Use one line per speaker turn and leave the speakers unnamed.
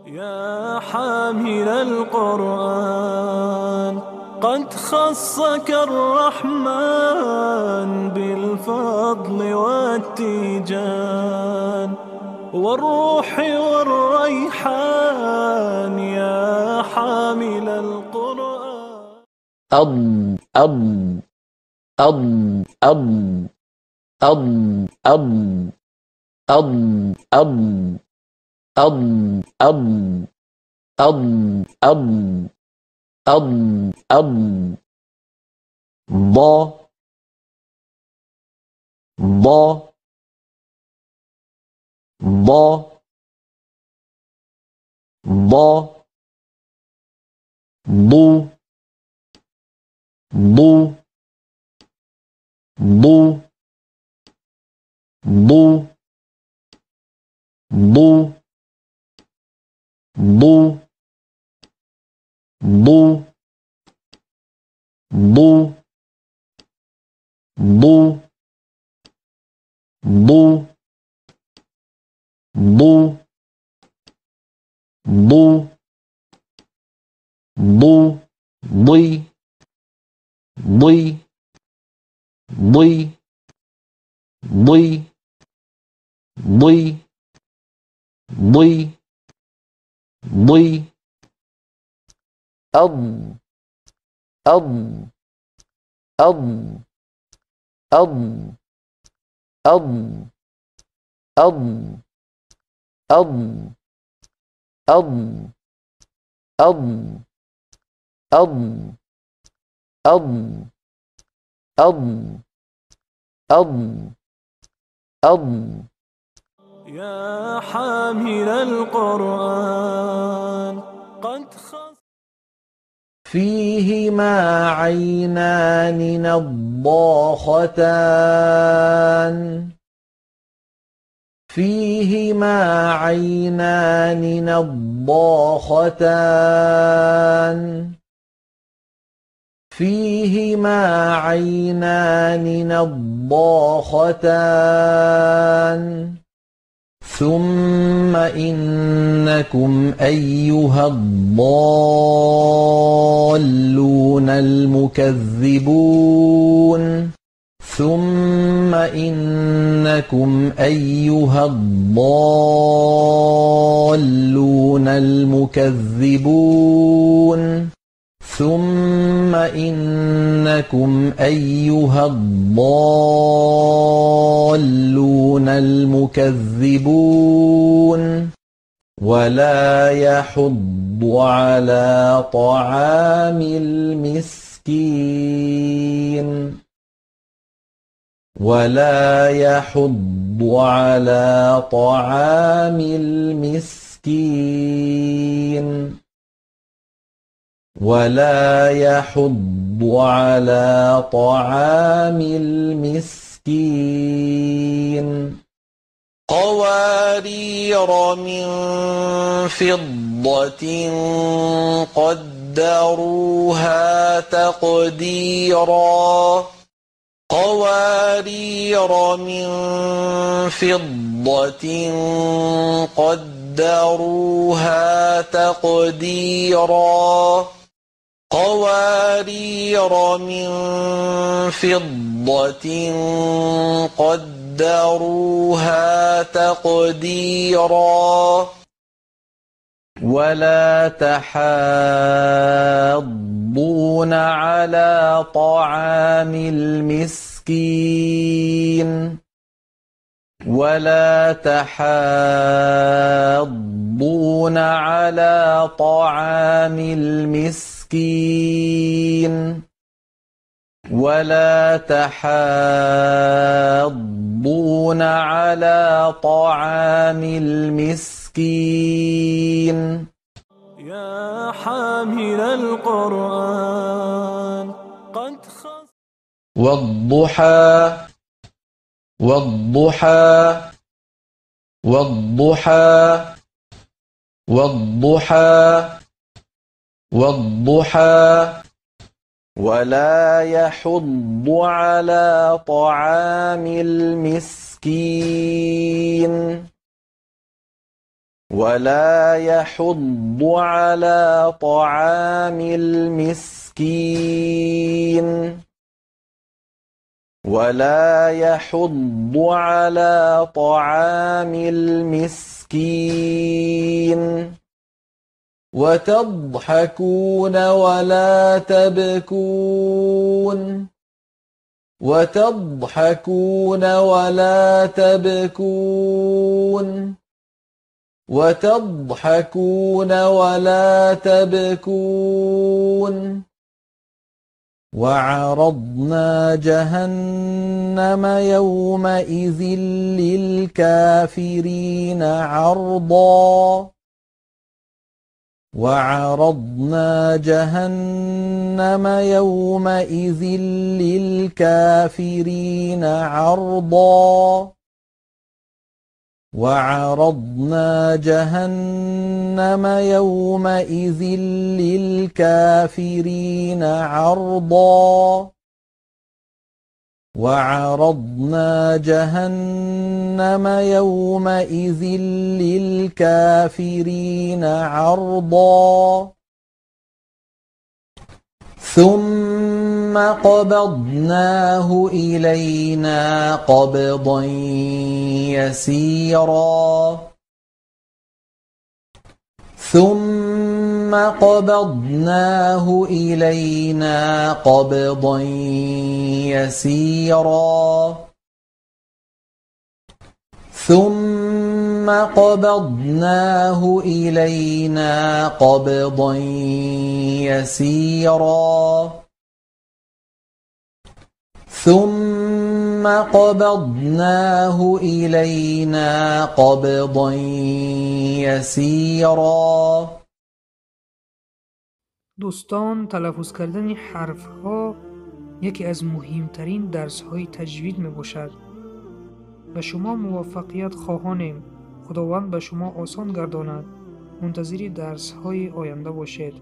يا حامل القرآن، قد خصك الرحمن بالفضل والتيجان والروح والريحان، يا حامل القرآن.
أض أض أض أض أض أض أض أض أض أض أض أض أض أض ض ض ض ض ض ض ض ض ض ض ض ض ض ض ض ض ض ضي ضي ضي ضي ضي ضي ضي أض أض أض أض أض أض أض أض أض أض أض أض أض أض
يا حامل القرآن، قد خص
فيهما عينان نضاختان فيهما عينان نضاختان فيهما عينان نضاختان ثم إنكم أيها الضالون المكذبون ثم إنكم أيها الضالون المكذبون ثم إنكم أيها الضالون المكذبون ولا يحض على طعام المسكين ولا يحض على طعام المسكين ولا يحض على طعام المسكين قوارير من فضة قدروها تقديرا قوارير من فضة قدروها تقديرا قوارير من فضة قدروها تقديرا ولا تحاضون على طعام المسكين ولا تحاضون على طعام المسكين ولا تحاضون على طعام المسكين
يا حامل القرآن، قد خص
والضحى والضحى والضحى والضحى والضحى ولا يحض على طعام المسكين ولا يحض على طعام المسكين ولا يحض على طعام المسكين وتضحكون ولا تبكون وتضحكون ولا تبكون وتضحكون ولا تبكون وعرضنا جهنم يومئذ للكافرين عرضا وعرضنا جهنم يومئذ للكافرين عرضا وعرضنا جهنم يومئذ للكافرين عرضا وعرضنا جهنم يومئذ للكافرين عرضا ثم قبضناه إلينا قبضا يسيرا ثم قبضناه إلينا قبضا يسيرا ثم قبضناه إلينا قبضا يسيرا ثم قبضناه إلينا قبضا يسيرا.
دوستان، تلفظ کردن حرف ها یکی از مهمترین درس های تجوید می باشد. به شما موفقیت خواهانیم. خداوند به شما آسان گرداند. منتظر درس های آینده باشید.